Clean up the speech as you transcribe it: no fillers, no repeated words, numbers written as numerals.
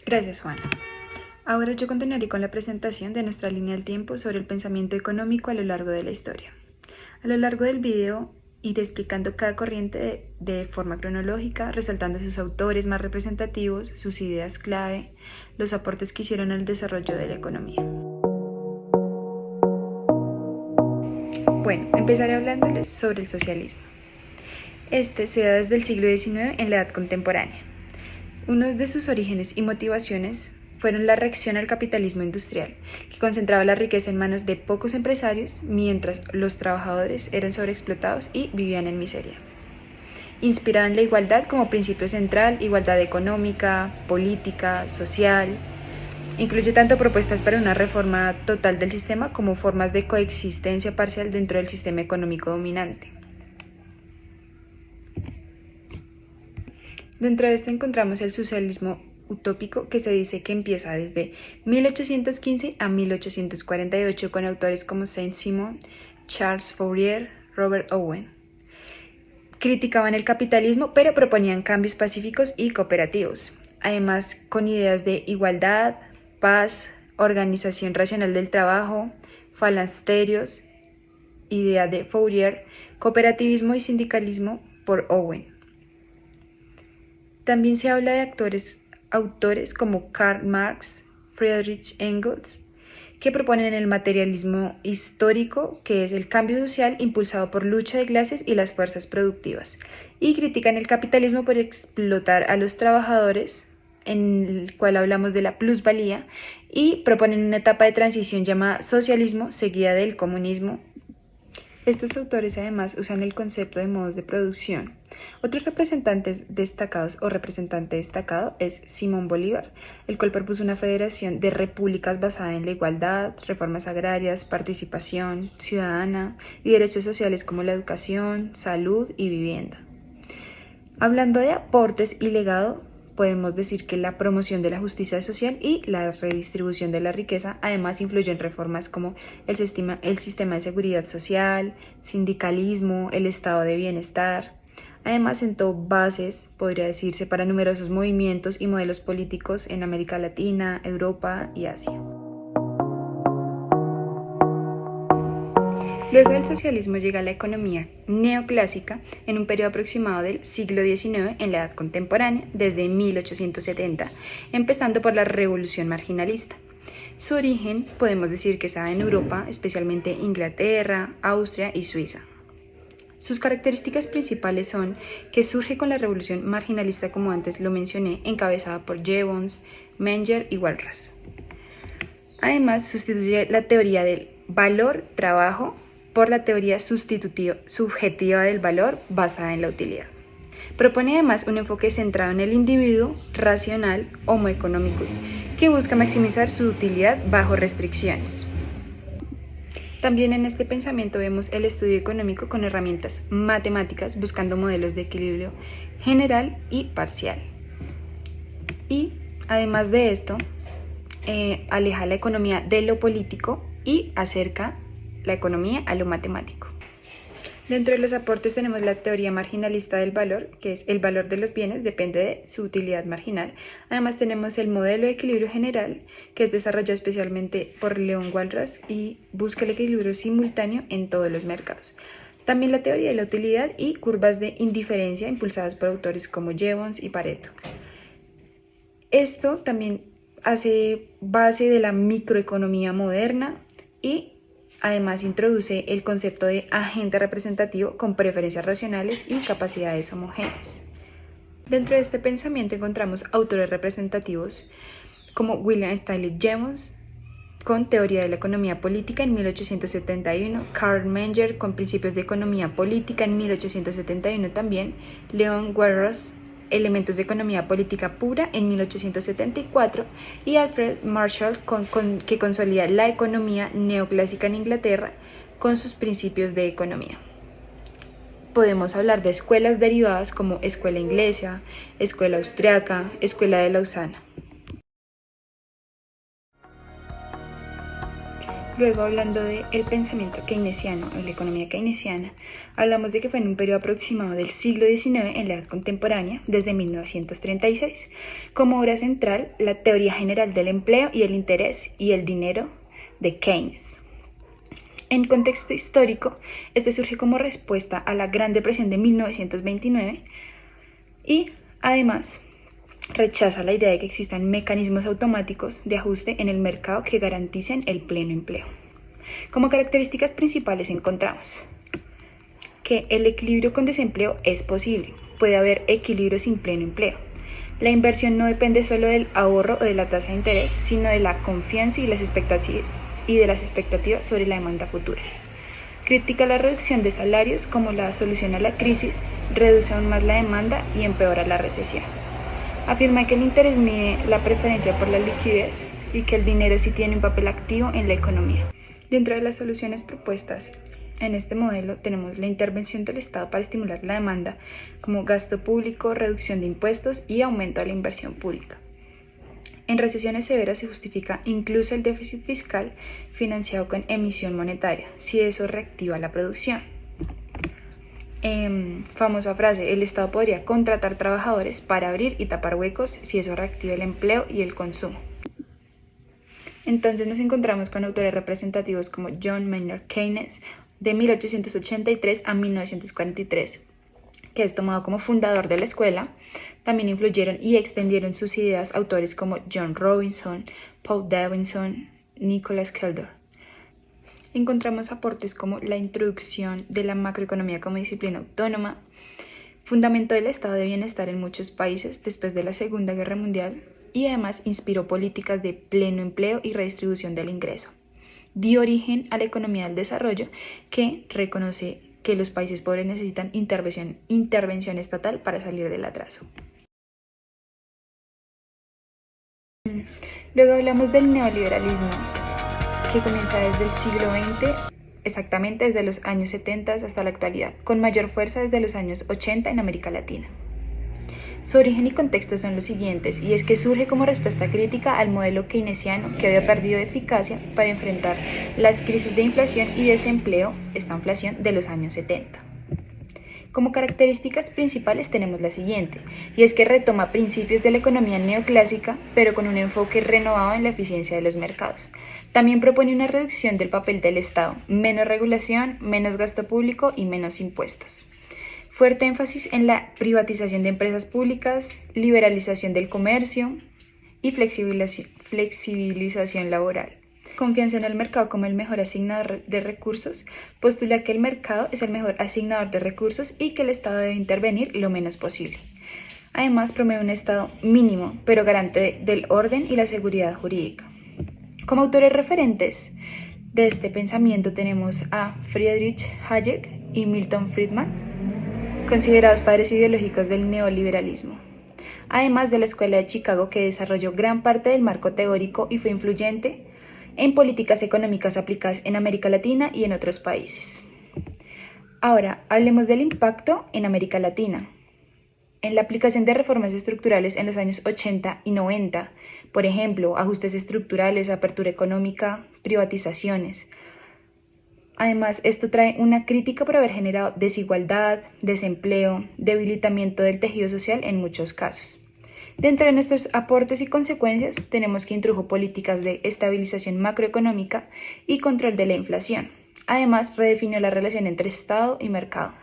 Gracias, Juana. Ahora yo continuaré con la presentación de nuestra línea del tiempo sobre el pensamiento económico a lo largo de la historia. A lo largo del video iré explicando cada corriente de forma cronológica, resaltando sus autores más representativos, sus ideas clave, los aportes que hicieron al desarrollo de la economía. Bueno, empezaré hablándoles sobre el socialismo. Este se da desde el siglo XIX en la edad contemporánea. Uno de sus orígenes y motivaciones fueron la reacción al capitalismo industrial, que concentraba la riqueza en manos de pocos empresarios, mientras los trabajadores eran sobreexplotados y vivían en miseria. Inspirado en la igualdad como principio central, igualdad económica, política, social. Incluye tanto propuestas para una reforma total del sistema como formas de coexistencia parcial dentro del sistema económico dominante. Dentro de esto encontramos el socialismo utópico, que se dice que empieza desde 1815 a 1848 con autores como Saint-Simon, Charles Fourier, Robert Owen. Criticaban el capitalismo, pero proponían cambios pacíficos y cooperativos, además con ideas de igualdad, paz, organización racional del trabajo, falasterios, idea de Fourier, cooperativismo y sindicalismo por Owen. También se habla de autores como Karl Marx, Friedrich Engels, que proponen el materialismo histórico, que es el cambio social impulsado por lucha de clases y las fuerzas productivas, y critican el capitalismo por explotar a los trabajadores, en el cual hablamos de la plusvalía, y proponen una etapa de transición llamada socialismo, seguida del comunismo. Estos autores además usan el concepto de modos de producción. Otros representantes destacados o representante destacado es Simón Bolívar, el cual propuso una federación de repúblicas basada en la igualdad, reformas agrarias, participación ciudadana y derechos sociales como la educación, salud y vivienda. Hablando de aportes y legado, podemos decir que la promoción de la justicia social y la redistribución de la riqueza además influyó en reformas como el sistema de seguridad social, sindicalismo, el estado de bienestar. Además sentó bases, podría decirse, para numerosos movimientos y modelos políticos en América Latina, Europa y Asia. Luego del socialismo llega la economía neoclásica en un periodo aproximado del siglo XIX en la edad contemporánea, desde 1870, empezando por la revolución marginalista. Su origen podemos decir que se da en Europa, especialmente Inglaterra, Austria y Suiza. Sus características principales son que surge con la revolución marginalista, como antes lo mencioné, encabezada por Jevons, Menger y Walras. Además, sustituye la teoría del valor-trabajo por la teoría subjetiva del valor basada en la utilidad. Propone además un enfoque centrado en el individuo, racional, homo economicus, que busca maximizar su utilidad bajo restricciones. También en este pensamiento vemos el estudio económico con herramientas matemáticas, buscando modelos de equilibrio general y parcial. Y además de esto, aleja la economía de lo político y acerca la economía a lo matemático. Dentro de los aportes tenemos la teoría marginalista del valor, que es el valor de los bienes depende de su utilidad marginal. Además tenemos el modelo de equilibrio general, que es desarrollado especialmente por Leon Walras y busca el equilibrio simultáneo en todos los mercados. También la teoría de la utilidad y curvas de indiferencia impulsadas por autores como Jevons y Pareto. Esto también hace base de la microeconomía moderna y además introduce el concepto de agente representativo con preferencias racionales y capacidades homogéneas. Dentro de este pensamiento encontramos autores representativos como William Stanley Jevons con teoría de la economía política en 1871, Karl Menger con principios de economía política en 1871 también, Leon Walras elementos de economía política pura en 1874 y Alfred Marshall que consolida la economía neoclásica en Inglaterra con sus principios de economía. Podemos hablar de escuelas derivadas como escuela inglesa, escuela austriaca, escuela de Lausana. Luego, hablando del pensamiento keynesiano o la economía keynesiana, hablamos de que fue en un periodo aproximado del siglo XIX en la edad contemporánea, desde 1936, como obra central la teoría general del empleo y el interés y el dinero de Keynes. En contexto histórico, este surge como respuesta a la Gran Depresión de 1929 y, además, rechaza la idea de que existan mecanismos automáticos de ajuste en el mercado que garanticen el pleno empleo. Como características principales encontramos que el equilibrio con desempleo es posible, puede haber equilibrio sin pleno empleo. La inversión no depende solo del ahorro o de la tasa de interés, sino de la confianza y de las expectativas sobre la demanda futura. Critica la reducción de salarios como la solución a la crisis, reduce aún más la demanda y empeora la recesión. Afirma que el interés mide la preferencia por la liquidez y que el dinero sí tiene un papel activo en la economía. Dentro de las soluciones propuestas en este modelo tenemos la intervención del Estado para estimular la demanda, como gasto público, reducción de impuestos y aumento de la inversión pública. En recesiones severas se justifica incluso el déficit fiscal financiado con emisión monetaria, si eso reactiva la producción. Famosa frase, el Estado podría contratar trabajadores para abrir y tapar huecos si eso reactiva el empleo y el consumo. Entonces nos encontramos con autores representativos como John Maynard Keynes, de 1883 a 1943, que es tomado como fundador de la escuela. También influyeron y extendieron sus ideas autores como John Robinson, Paul Davidson, Nicholas Kelder. Encontramos aportes como la introducción de la macroeconomía como disciplina autónoma, fundamento del estado de bienestar en muchos países después de la Segunda Guerra Mundial y además inspiró políticas de pleno empleo y redistribución del ingreso. Dio origen a la economía del desarrollo que reconoce que los países pobres necesitan intervención estatal para salir del atraso. Luego hablamos del neoliberalismo, que comienza desde el siglo XX, exactamente desde los años 70 hasta la actualidad, con mayor fuerza desde los años 80 en América Latina. Su origen y contexto son los siguientes, y es que surge como respuesta crítica al modelo keynesiano que había perdido eficacia para enfrentar las crisis de inflación y desempleo, esta inflación de los años 70. Como características principales tenemos la siguiente, y es que retoma principios de la economía neoclásica, pero con un enfoque renovado en la eficiencia de los mercados. También propone una reducción del papel del Estado, menos regulación, menos gasto público y menos impuestos. Fuerte énfasis en la privatización de empresas públicas, liberalización del comercio y flexibilización laboral. Confianza en el mercado como el mejor asignador de recursos, postula que el mercado es el mejor asignador de recursos y que el Estado debe intervenir lo menos posible. Además, promueve un Estado mínimo, pero garante del orden y la seguridad jurídica. Como autores referentes de este pensamiento tenemos a Friedrich Hayek y Milton Friedman, considerados padres ideológicos del neoliberalismo, además de la Escuela de Chicago, que desarrolló gran parte del marco teórico y fue influyente en políticas económicas aplicadas en América Latina y en otros países. Ahora, hablemos del impacto en América Latina. En la aplicación de reformas estructurales en los años 80 y 90, por ejemplo, ajustes estructurales, apertura económica, privatizaciones. Además, esto trae una crítica por haber generado desigualdad, desempleo, debilitamiento del tejido social en muchos casos. Dentro de nuestros aportes y consecuencias, tenemos que introdujo políticas de estabilización macroeconómica y control de la inflación. Además, redefinió la relación entre Estado y mercado.